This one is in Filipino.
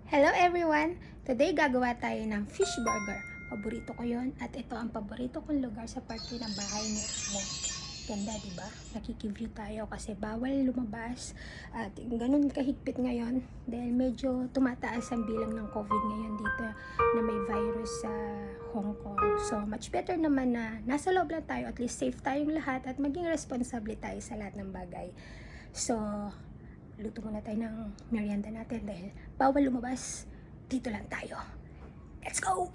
Hello everyone! Today gagawa tayo ng fish burger. Paborito ko yon at ito ang paborito kong lugar sa parte ng bahay ni mo. Ganda, di ba? Nakikiview tayo kasi bawal lumabas at ganun kahigpit ngayon dahil medyo tumataas ang bilang ng COVID ngayon dito na may virus sa Hong Kong. So much better naman na nasa loob lang tayo, at least safe tayong lahat at maging responsable tayo sa lahat ng bagay. So luto muna tayo ng merienda natin dahil bawal lumabas. Dito lang tayo. Let's go!